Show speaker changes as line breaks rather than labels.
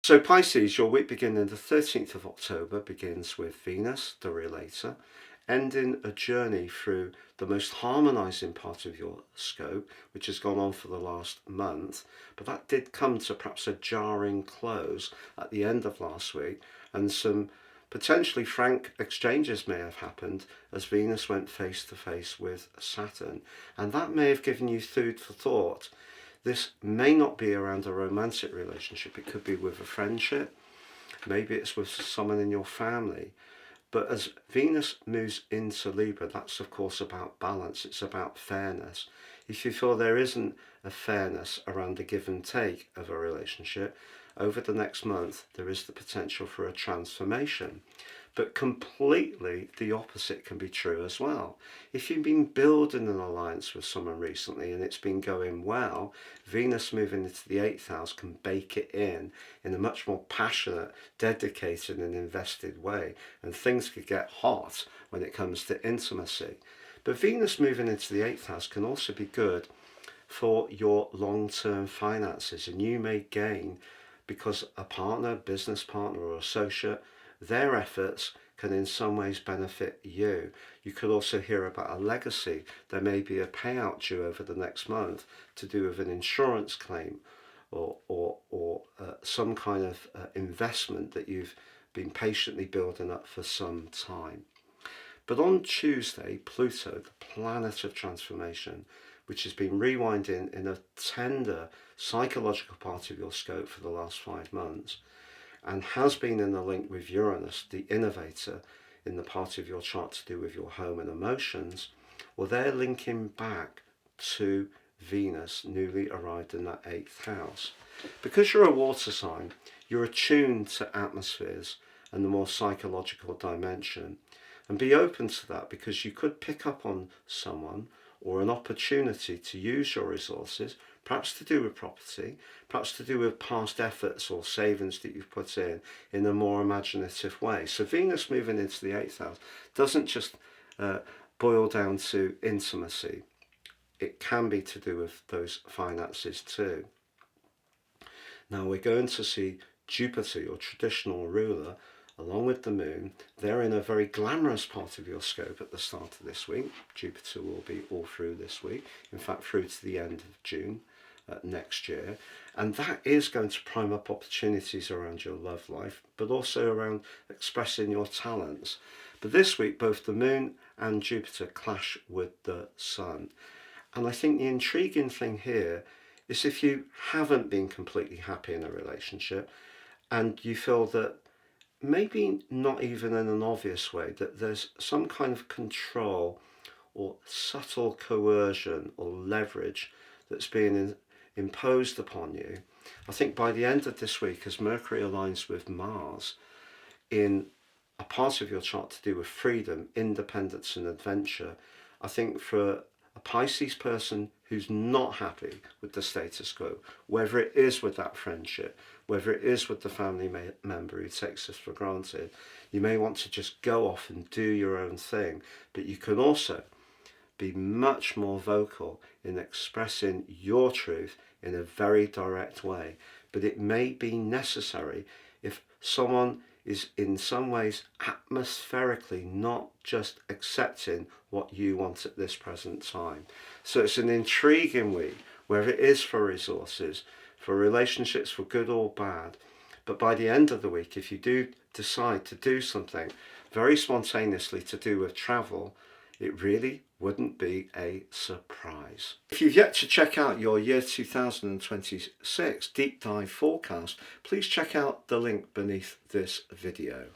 So Pisces, your week beginning the 13th of October begins with Venus, the relator, ending a journey through the most harmonizing part of your scope, which has gone on for the last month. But that did come to perhaps a jarring close at the end of last week, and some potentially frank exchanges may have happened as Venus went face to face with Saturn. And that may have given you food for thought. This may not be around a romantic relationship. It could be with a friendship. Maybe it's with someone in your family. But as Venus moves into Libra, that's of course about balance. It's about fairness. If you feel there isn't a fairness around the give and take of a relationship, over the next month, there is the potential for a transformation. But completely the opposite can be true as well. If you've been building an alliance with someone recently and it's been going well, Venus moving into the 8th house can bake it in a much more passionate, dedicated and invested way. And things could get hot when it comes to intimacy. But Venus moving into the 8th house can also be good for your long-term finances, and you may gain because a partner, business partner or associate, their efforts can in some ways benefit you. You could also hear about a legacy. There may be a payout due over the next month to do with an insurance claim or some kind of investment that you've been patiently building up for some time. But on Tuesday, Pluto, the planet of transformation, which has been rewinding in a tender psychological part of your scope for the last 5 months, and has been in a link with Uranus, the innovator, in the part of your chart to do with your home and emotions, well, they're linking back to Venus, newly arrived in that 8th house. Because you're a water sign, you're attuned to atmospheres and the more psychological dimension. And be open to that, because you could pick up on someone or an opportunity to use your resources, perhaps to do with property, perhaps to do with past efforts or savings that you've put in a more imaginative way. So Venus moving into the 8th house doesn't just boil down to intimacy. It can be to do with those finances too. Now we're going to see Jupiter, your traditional ruler, along with the moon. They're in a very glamorous part of your scope at the start of this week. Jupiter will be all through this week, in fact through to the end of June next year, and that is going to prime up opportunities around your love life, but also around expressing your talents. But this week both the moon and Jupiter clash with the sun, and I think the intriguing thing here is if you haven't been completely happy in a relationship and you feel that maybe not even in an obvious way, that there's some kind of control or subtle coercion or leverage that's being imposed upon you. I think by the end of this week, as Mercury aligns with Mars in a part of your chart to do with freedom, independence and adventure, I think for a Pisces person who's not happy with the status quo, whether it is with that friendship, whether it is with the family member who takes us for granted, you may want to just go off and do your own thing. But you can also be much more vocal in expressing your truth in a very direct way. But it may be necessary if someone is in some ways atmospherically not just accepting what you want at this present time. So it's an intriguing week, whether it is for resources, for relationships, for good or bad. But by the end of the week, if you do decide to do something very spontaneously to do with travel, it really wouldn't be a surprise. If you've yet to check out your year 2026 deep dive forecast, please check out the link beneath this video.